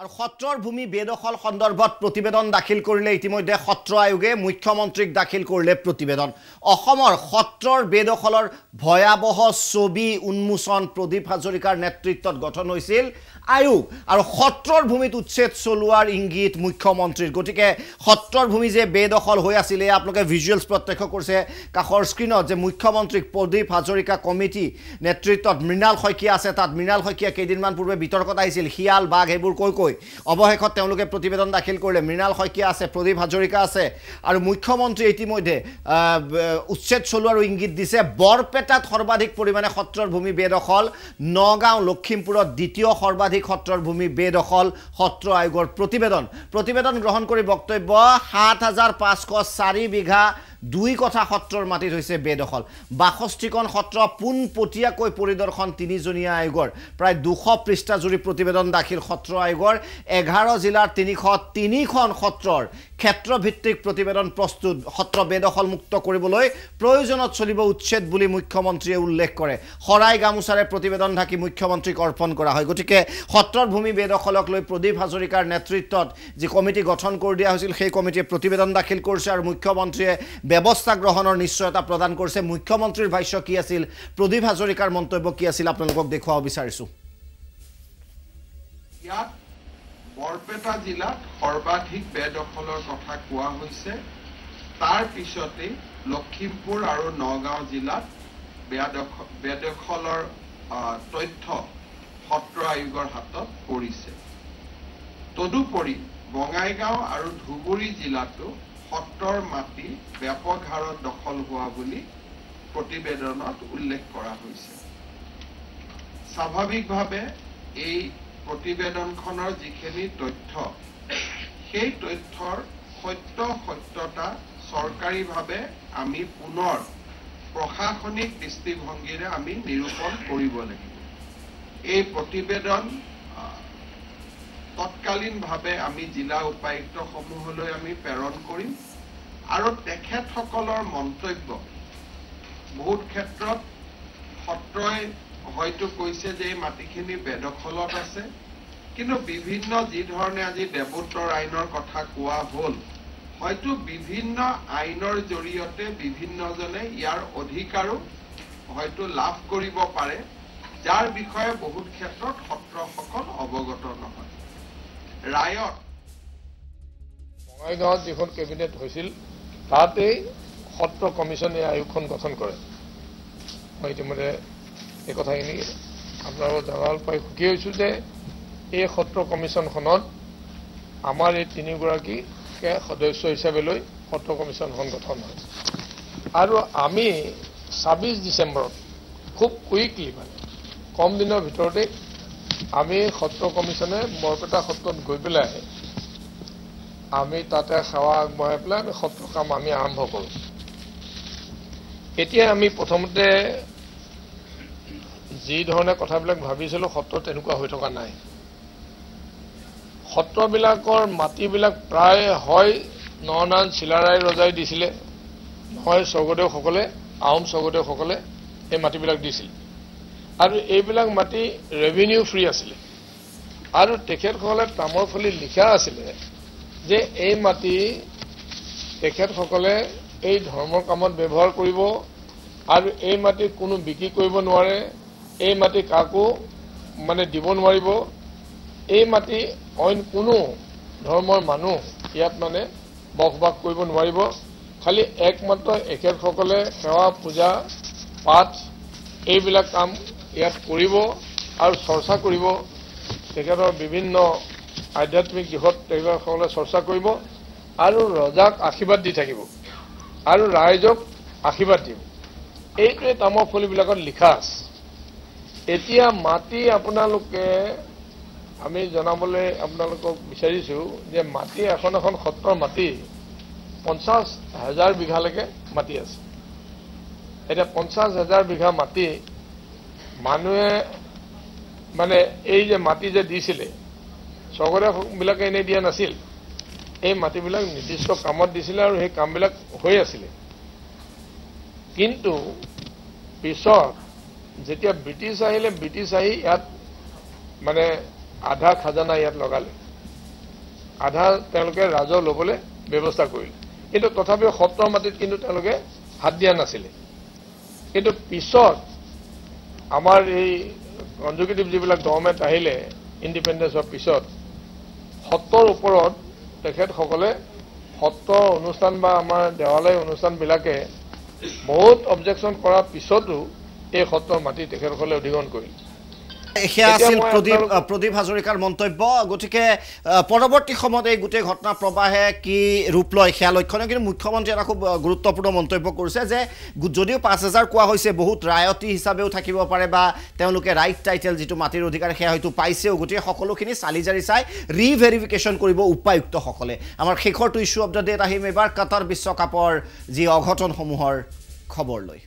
আৰু সত্ৰৰ ভূমি বেদখল সন্দৰ্ভত প্ৰতিবেদন দাখিল কৰিলে ইতিমধ্যে সত্ৰ আয়োগে মুখ্যমন্ত্ৰীক দাখিল কৰিলে প্ৰতিবেদন অসমৰ সত্ৰৰ বেদখলৰ ভয়াবহ ছবি উন্মোচন প্ৰদীপ হাজৰিকাৰ নেতৃত্বত গঠন হৈছিল আয়োগ আৰু সত্ৰৰ ভূমিত উচ্ছেদ চলোৱাৰ ইংগিত মুখ্যমন্ত্ৰীৰ গতিকে সত্ৰৰ ভূমি যে বেদখল হৈ আছিল আপোনালোকে ভিজুৱেলছ প্ৰত্যক্ষ কৰিছে কাখৰ স্ক্ৰিনত যে মুখ্যমন্ত্ৰীক প্ৰদীপ হাজৰিকা কমিটি নেতৃত্বত মৃণাল শইকীয়া আছে তাত মৃণাল শইকীয়া কেইদিনমান পূৰ্বে বিতৰ্কত আহিছিল হিয়াল বাঘ এইবোৰ কৈ অৱশেষত তেওঁলোকে প্ৰতিবেদন দাখিল কৰিলে মৃণাল শইকীয়া আছে প্ৰদীপ হাজৰিকা আছে আৰু মুখ্যমন্ত্ৰী ইতিমধ্যে উচ্ছেদ চলোৱাৰ ইংগিত দিছে বৰপেটাত সৰ্বাধিক পৰিমাণে সত্ৰৰ ভূমি বেদখল নগাঁও লখিমপুৰত দ্বিতীয় সৰ্বাধিক সত্ৰৰ ভূমি বেদখল সত্ৰ আয়োগৰ প্ৰতিবেদন গ্ৰহণ কৰি বক্তব্য ৭৫০৪ বিঘা দুই কথা সত্ৰৰ মাটিত হৈছে বেদখল ৬২খন সত্ৰ পোনপটীয়াকৈ পৰিদৰ্শন তিনিজনীয়া আয়োগৰ প্ৰায় ২০০ পৃষ্ঠা জুৰি প্ৰতিবেদন দাখিল সত্ৰ আয়োগৰ ১১ জিলাৰ ৩০৩খন সত্ৰৰ ক্ষেত্ৰভিত্তিক প্ৰতিবেদন প্ৰস্তুত সত্ৰ বেদখল মুক্ত কৰিবলৈ প্ৰয়োজনত চলিব উচ্ছেদ বুলি মুখ্যমন্ত্ৰীয়ে উল্লেখ কৰে হৰাই গামোচাৰে প্ৰতিবেদন ঢাকি মুখ্যমন্ত্ৰীক অৰ্পণ কৰা হয় গতিকে সত্ৰৰ ভূমি বেদখলক লৈ প্ৰদীপ হাজৰিকাৰ নেতৃত্বত যি কমিটি গঠন কৰি দিয়া হৈছিল সেই কমিটিয়ে প্ৰতিবেদন দাখিল কৰিছে আৰু মুখ্যমন্ত্ৰীয়ে ব্যৱস্থা গ্ৰহণৰ নিশ্চয়তা প্ৰদান কৰিছে মুখ্যমন্ত্ৰীৰ ভাষ্য কি আছিল প্ৰদীপ হাজৰিকাৰ মন্তব্য কি আছিল আপোনালোকক দেখুৱাব বিচাৰিছো ইয়াত বৰপেটা জিলাত সৰ্বাধিক বেদখলৰ কথা কোৱা হৈছে তাৰ পিছতে লখিমপুৰ আৰু নগাঁও জিলাত বেদখলৰ তথ্য সত্ৰ আয়োগৰ হাতত পৰিছে তদুপৰি বঙাইগাঁও আৰু ধুবুৰী জিলাতো সত্ৰৰ মাটি ব্যাপক হাৰত দখল হোৱা বুলি প্ৰতিবেদনত উল্লেখ কৰা হৈছে স্বাভাৱিকভাৱে এই প্ৰতিবেদনখনৰ যিখিনি তথ্য সেই তথ্যৰ সত্যতা চৰকাৰীভাৱে আমি পুনৰ প্ৰশাসনিক দৃষ্টিভংগীৰে আমি নিৰূপণ কৰিব লাগিব এই প্ৰতিবেদন তৎকালীনভাৱে আমি জিলা উপায়ুক্তসমূহলৈ আমি প্ৰেৰণ কৰিম আৰু তেখেতসকলৰ মন্তব্য বহুত ক্ষেত্ৰত সত্ৰই হয়তো কৈছে যে এই মাটিখিনি বেদখলত আছে কিন্তু বিভিন্ন যি ধৰণে আজি দেৱোত্তৰ আইনৰ কথা কোৱা হ'ল হয়তো বিভিন্ন আইনৰ জৰিয়তে বিভিন্নজনে ইয়াৰ অধিকাৰো হয়তো লাভ কৰিব পাৰে যাৰ বিষয়ে বহুত ক্ষেত্ৰত সত্ৰসকল অৱগত নহয় ৰায়ত বঙাইগাঁৱত যিখন কেবিনেট হৈছিল তাতেই সত্ৰ কমিশ্যনে আয়োগখন গঠন কৰে মই ইতিমধ্যে এই কথাখিনি আপোনালোকক জনাব পাই সুখী হৈছোঁ যে এই সত্ৰ কমিশ্যনখনত আমাৰ এই তিনিগৰাকীকে সদস্য হিচাপে লৈ সত্ৰ কমিশ্যনখন গঠন হয় আৰু আমি ২৬ ডিচেম্বৰত খুব কুইকলি মানে কম দিনৰ ভিতৰতে আমি সত্ৰ কমিশ্যনে বৰপেটা সত্ৰত গৈ পেলাই আমি তাতে সেৱা আগবঢ়াই পেলাই আমি সত্ৰ কাম আমি আৰম্ভ কৰোঁ এতিয়া আমি প্ৰথমতে যি ধৰণে কথাবিলাক ভাবিছিলোঁ সত্ৰ তেনেকুৱা হৈ থকা নাই সত্ৰবিলাকৰ মাটিবিলাক প্ৰায় হয় নৰনাৰায়ণ চিলাৰায় ৰজাই দিছিলে নহয় স্বৰ্গদেউসকলে আহোম স্বৰ্গদেউসকলে এই মাটিবিলাক দিছিল আৰু এইবিলাক মাটি ৰেভিনিউ ফ্ৰী আছিলে আৰু তেখেতসকলে তামৰ ফলি লিখা আছিলে যে এই মাটি তেখেতসকলে এই ধৰ্মৰ কামত ব্যৱহাৰ কৰিব আৰু এই মাটি কোনো বিক্ৰী কৰিব নোৱাৰে এই মাটি কাকো মানে দিব নোৱাৰিব এই মাটি অইন কোনো ধৰ্মৰ মানুহ ইয়াত মানে বসবাস কৰিব নোৱাৰিব খালি একমাত্ৰ এখেতসকলে সেৱা পূজা পাঠ এইবিলাক কাম ইয়াত কৰিব আৰু চৰ্চা কৰিব তেখেতৰ বিভিন্ন আধ্যাত্মিক দিশত তেখেতসকলে চৰ্চা কৰিব আৰু ৰজাক আশীৰ্বাদ দি থাকিব আৰু ৰাইজক আশীৰ্বাদ দিব এইটোৱে তামৰ ফলিবিলাকত লিখা আছে এতিয়া মাটি আপোনালোকে আমি জনাবলৈ আপোনালোকক বিচাৰিছোঁ যে মাটি এখন সত্ৰৰ মাটি ৫০,০০০ বিঘালৈকে মাটি আছে এতিয়া ৫০,০০০ বিঘা মাটি মানুহে মানে এই যে মাটি যে দিছিলে স্বৰ্গদেউবিলাকে এনেই দিয়া নাছিল এই মাটিবিলাক নিৰ্দিষ্ট কামত দিছিলে আৰু সেই কামবিলাক হৈ আছিলে কিন্তু পিছত যেতিয়া ব্ৰিটিছ আহিলে ব্ৰিটিছ আহি ইয়াত মানে আধা খাজানা ইয়াত লগালে আধা তেওঁলোকে ৰাজহ ল'বলৈ ব্যৱস্থা কৰিলে কিন্তু তথাপিও সত্ৰৰ মাটিত কিন্তু তেওঁলোকে হাত দিয়া নাছিলে কিন্তু পিছত আমাৰ এই কনজুকেটিভ যিবিলাক গভৰ্ণমেণ্ট আহিলে ইণ্ডিপেণ্ডেন্সৰ পিছত সত্ৰৰ ওপৰত তেখেতসকলে সত্ৰৰ অনুষ্ঠান বা আমাৰ দেৱালয় অনুষ্ঠানবিলাকে বহুত অবজেকশ্যন কৰাৰ পিছতো এই সত্ৰৰ মাটি তেখেতসকলে অধিগ্ৰহণ কৰিলে সেয়া আছিল প্ৰদীপ হাজৰিকাৰ মন্তব্য গতিকে পৰৱৰ্তী সময়ত এই গোটেই ঘটনা প্ৰবাহে কি ৰূপ লয় সেয়া লক্ষণীয় কিন্তু মুখ্যমন্ত্ৰী এটা খুব গুৰুত্বপূৰ্ণ মন্তব্য কৰিছে যে যদিও ৫,০০০ কোৱা হৈছে বহুত ৰায়তী হিচাপেও থাকিব পাৰে বা তেওঁলোকে ৰাইট টাইটেল যিটো মাটিৰ অধিকাৰ সেয়া হয়তো পাইছেও গতিকে সকলোখিনি চালি জাৰি চাই ৰিভেৰিফিকেশ্যন কৰিব উপায়ুক্তসকলে আমাৰ শেষৰটো ইছ্যু অফ দ্য ডেত আহিম এবাৰ কাটাৰ বিশ্বকাপৰ যি অঘটনসমূহৰ খবৰ লৈ